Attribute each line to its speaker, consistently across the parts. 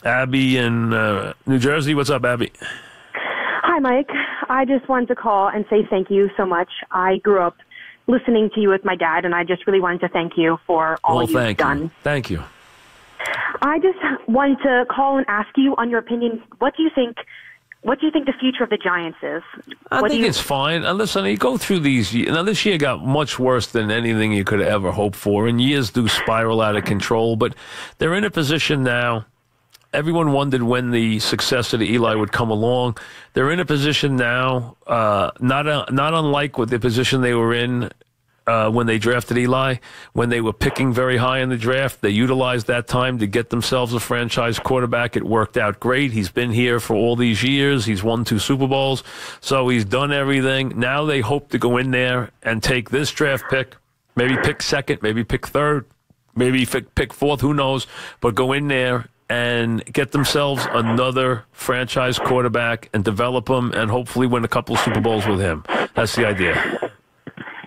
Speaker 1: Abby in New Jersey. What's up, Abby?
Speaker 2: Hi, Mike. I just wanted to call and say thank you so much. I grew up listening to you with my dad, and I just really wanted to thank you for all you've done.
Speaker 1: Thank you.
Speaker 2: I just wanted to call and ask you on your opinion. What do you think the future of the Giants is?
Speaker 1: I think it's fine. Listen, you go through these years. Now, this year got much worse than anything you could ever hope for, and years do spiral out of control, but they're in a position now. Everyone wondered when the successor to Eli would come along. They're in a position now, not unlike what the position they were in when they drafted Eli, when they were picking very high in the draft. They utilized that time to get themselves a franchise quarterback. It worked out great. He's been here for all these years. He's won 2 Super Bowls, so he's done everything. Now they hope to go in there and take this draft pick, maybe pick second, maybe pick third, maybe pick fourth, who knows, but go in there and get themselves another franchise quarterback and develop him and hopefully win a couple Super Bowls with him. That's the idea.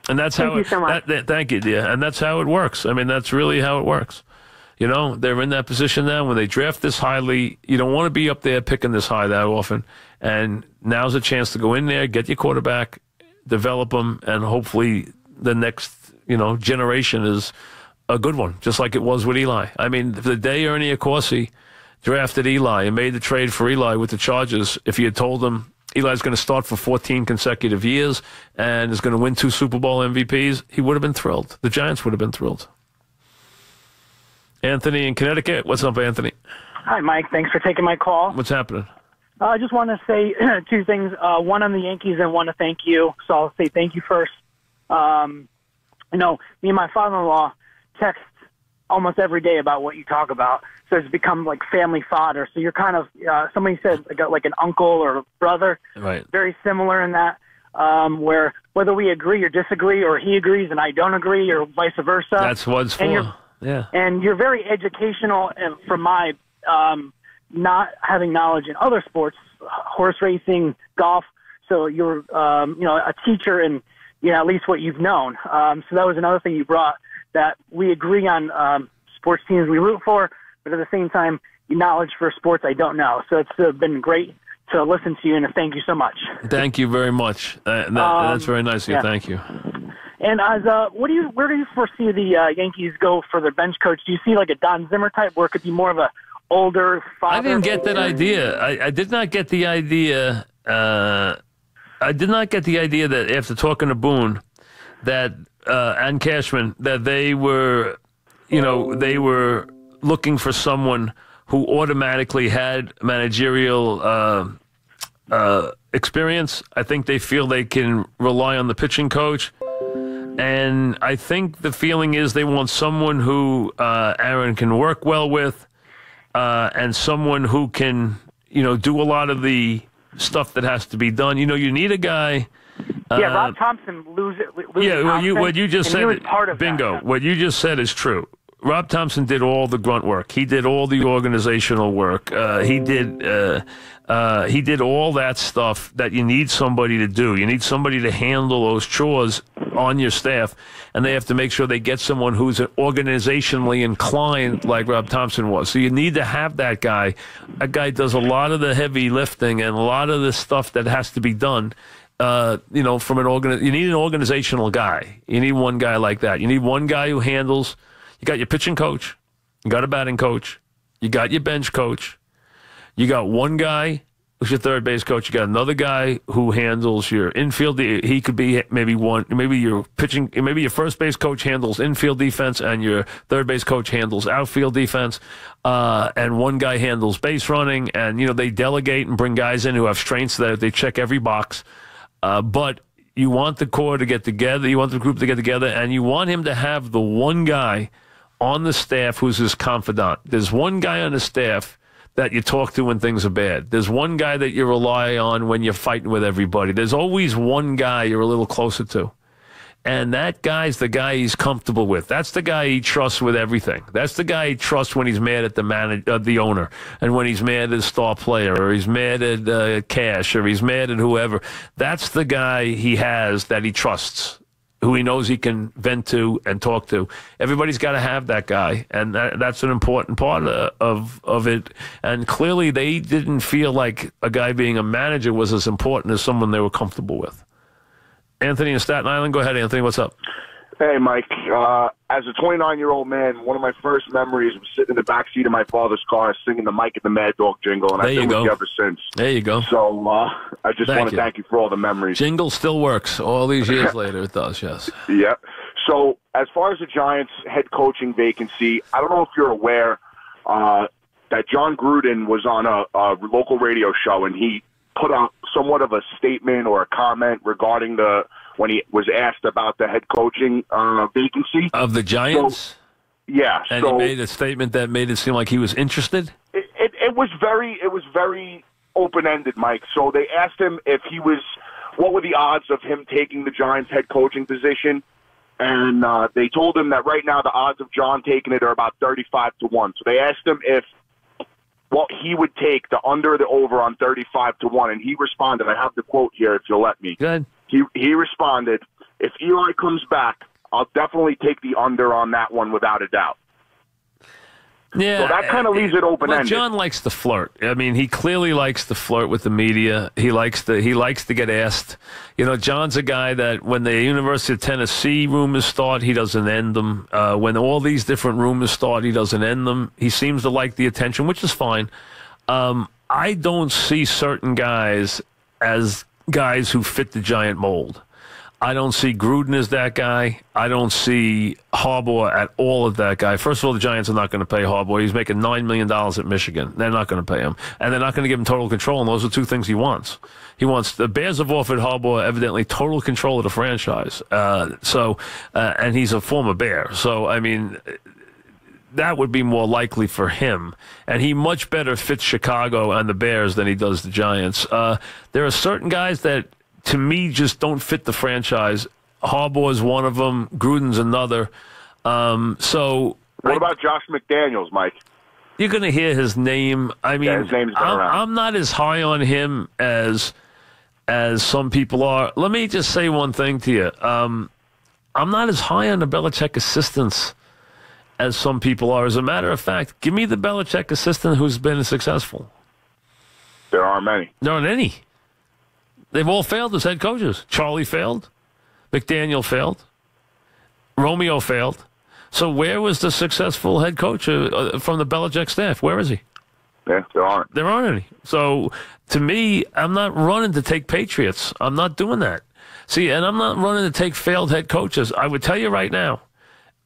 Speaker 1: And that's how.
Speaker 2: Thank you so much.
Speaker 1: Thank you, dear. And that's how it works. I mean, that's really how it works. You know, they're in that position now. When they draft this highly, you don't want to be up there picking this high that often. And now's a chance to go in there, get your quarterback, develop him, and hopefully the next, generation is a good one, just like it was with Eli. I mean, the day Ernie Accorsi drafted Eli and made the trade for Eli with the Chargers, if you had told him Eli's going to start for 14 consecutive years and is going to win 2 Super Bowl MVPs, he would have been thrilled. The Giants would have been thrilled. Anthony in Connecticut. What's up, Anthony?
Speaker 3: Hi, Mike. Thanks for taking my call.
Speaker 1: What's happening?
Speaker 3: I just want to say 2 things. One on the Yankees and one to thank you. So I'll say thank you first. Me and my father-in-law text almost every day about what you talk about. So it's become like family fodder. So you're kind of, somebody said like an uncle or a brother.
Speaker 1: Right.
Speaker 3: Very similar in that, where whether we agree or disagree or he agrees and I don't agree or vice versa.
Speaker 1: That's what it's for. Yeah.
Speaker 3: And you're very educational from my not having knowledge in other sports, horse racing, golf. So you're, a teacher in, at least what you've known. So that was another thing you brought, that we agree on sports teams we root for, but at the same time, knowledge for sports I don't know. So it's been great to listen to you, and thank you so much.
Speaker 1: Thank you very much. That's very nice of you. Yeah. Thank you.
Speaker 3: And as where do you foresee the Yankees go for their bench coach? Do you see like a Don Zimmer type, where it could be more of a older father?
Speaker 1: I didn't get that idea. I did not get the idea. I did not get the idea that after talking to Boone, that and Cashman, that they were looking for someone who automatically had managerial experience. I think they feel they can rely on the pitching coach. And I think the feeling is they want someone who Aaron can work well with, and someone who can, do a lot of the stuff that has to be done. You need a guy.
Speaker 3: Rob Thompson loses.
Speaker 1: What you just said.
Speaker 3: Part of
Speaker 1: bingo.
Speaker 3: That.
Speaker 1: What you just said is true. Rob Thompson did all the grunt work. He did all the organizational work. He did all that stuff that you need somebody to do. You need somebody to handle those chores on your staff, and they have to make sure they get someone who's organizationally inclined like Rob Thompson was. So you need to have that guy. That guy does a lot of the heavy lifting and a lot of the stuff that has to be done. From you need an organizational guy. You need one guy like that. You need one guy who handles. You got your pitching coach, you got a batting coach, you got your bench coach, you got one guy who's your third base coach, you got another guy who handles your infield. He could be maybe your pitching, maybe your first base coach handles infield defense and your third base coach handles outfield defense, and one guy handles base running, and they delegate and bring guys in who have strengths that they check every box, but you want the core to get together, you want the group to get together, and you want him to have the one guy on the staff who's his confidant. There's one guy on the staff that you talk to when things are bad. There's one guy that you rely on when you're fighting with everybody. There's always one guy you're a little closer to. And that guy's the guy he's comfortable with. That's the guy he trusts with everything. That's the guy he trusts when he's mad at the owner, and when he's mad at a star player, or he's mad at Cash, or he's mad at whoever. That's the guy he has that he trusts. who he knows he can vent to and talk to. Everybody's got to have that guy, and that's an important part of it. And clearly they didn't feel like a guy being a manager was as important as someone they were comfortable with. Anthony in Staten Island. Go ahead, Anthony. What's up?
Speaker 4: Hey, Mike. As a 29-year-old man, one of my first memories was sitting in the backseat of my father's car singing the Mike and the Mad Dog jingle, and I've been with you ever since.
Speaker 1: There you go.
Speaker 4: So I just want to thank you for all the memories.
Speaker 1: Jingle still works. All these years later, it does, yes.
Speaker 4: Yeah. So as far as the Giants' head coaching vacancy, I don't know if you're aware that Jon Gruden was on a local radio show, and he put out somewhat of a statement or a comment regarding when he was asked about the head coaching vacancy.
Speaker 1: Of the Giants?
Speaker 4: So, yeah.
Speaker 1: And he made a statement that made it seem like he was interested?
Speaker 4: It was very open-ended, Mike. So they asked him what were the odds of him taking the Giants head coaching position, and they told him that right now the odds of John taking it are about 35-1. So they asked him what he would take, the under or the over on 35-1, and he responded. I have the quote here if you'll let me.
Speaker 1: Good.
Speaker 4: He responded, "If Eli comes back, I'll definitely take the under on that one without a doubt."
Speaker 1: Yeah,
Speaker 4: so that kind of leaves it open-ended.
Speaker 1: John likes to flirt. I mean, he clearly likes to flirt with the media. He likes to get asked. You know, John's a guy that when the University of Tennessee rumors start, he doesn't end them. When all these different rumors start, he doesn't end them. He seems to like the attention, which is fine. I don't see certain guys as guys who fit the Giant mold. I don't see Gruden as that guy. I don't see Harbaugh at all as that guy. First of all, the Giants are not going to pay Harbaugh. He's making $9 million at Michigan. They're not going to pay him. And they're not going to give him total control, and those are two things he wants. The Bears have offered Harbaugh evidently total control of the franchise. And he's a former Bear. So, I mean, that would be more likely for him. And he much better fits Chicago and the Bears than he does the Giants. There are certain guys that, to me, just don't fit the franchise. Harbaugh is one of them. Gruden's another.
Speaker 4: What about Josh McDaniels, Mike?
Speaker 1: You're going to hear his name. I mean,
Speaker 4: his name's been around.
Speaker 1: I'm not as high on him as some people are. Let me just say one thing to you. I'm not as high on the Belichick assistants as some people are. As a matter of fact, give me the Belichick assistant who's been successful.
Speaker 4: There aren't many.
Speaker 1: There aren't any. They've all failed as head coaches. Charlie failed. McDaniel failed. Romeo failed. So where was the successful head coach from the Belichick staff? Where is he?
Speaker 4: Yeah, there aren't.
Speaker 1: There aren't any. So to me, I'm not running to take Patriots. I'm not doing that. See, and I'm not running to take failed head coaches. I would tell you right now,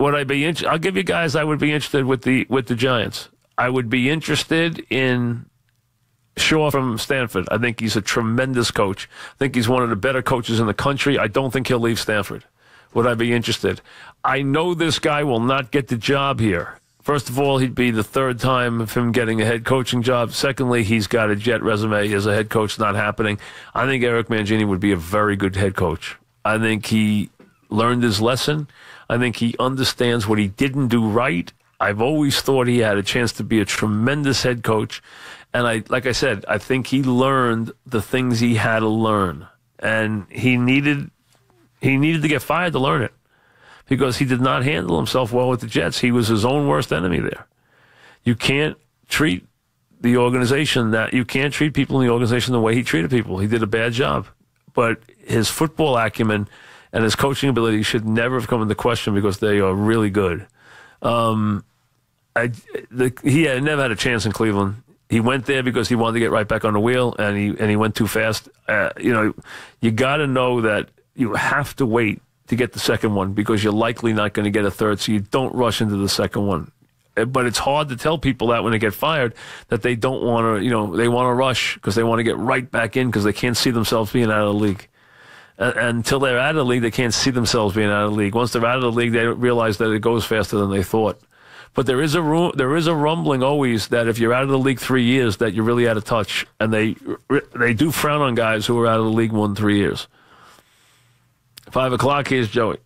Speaker 1: I'll give you guys I would be interested with the Giants. I would be interested in Shaw from Stanford. I think he's a tremendous coach. I think he's one of the better coaches in the country. I don't think he'll leave Stanford. Would I be interested? I know this guy will not get the job here. First of all, he'd be the third time of him getting a head coaching job. Secondly, he's got a jet resume as a head coach. Not happening. I think Eric Mangini would be a very good head coach. I think he learned his lesson. I think he understands what he didn't do right. I've always thought he had a chance to be a tremendous head coach. And like I said, I think he learned the things he had to learn. And he needed to get fired to learn it because he did not handle himself well with the Jets. He was his own worst enemy there. You can't treat the organization you can't treat people in the organization the way he treated people. He did a bad job. But his football acumen and his coaching ability should never have come into question because they are really good. He had never had a chance in Cleveland. He went there because he wanted to get right back on the wheel, and he went too fast. You got to know that you have to wait to get the second one because you're likely not going to get a third, so you don't rush into the second one. But it's hard to tell people that when they get fired that they don't want to, they want to rush because they want to get right back in because they can't see themselves being out of the league. Until they're out of the league, they can't see themselves being out of the league. Once they're out of the league, they realize that it goes faster than they thought. But there is a rumbling always that if you're out of the league 3 years, that you're really out of touch, and they do frown on guys who are out of the league more than 3 years. 5 o'clock. Here's Joey.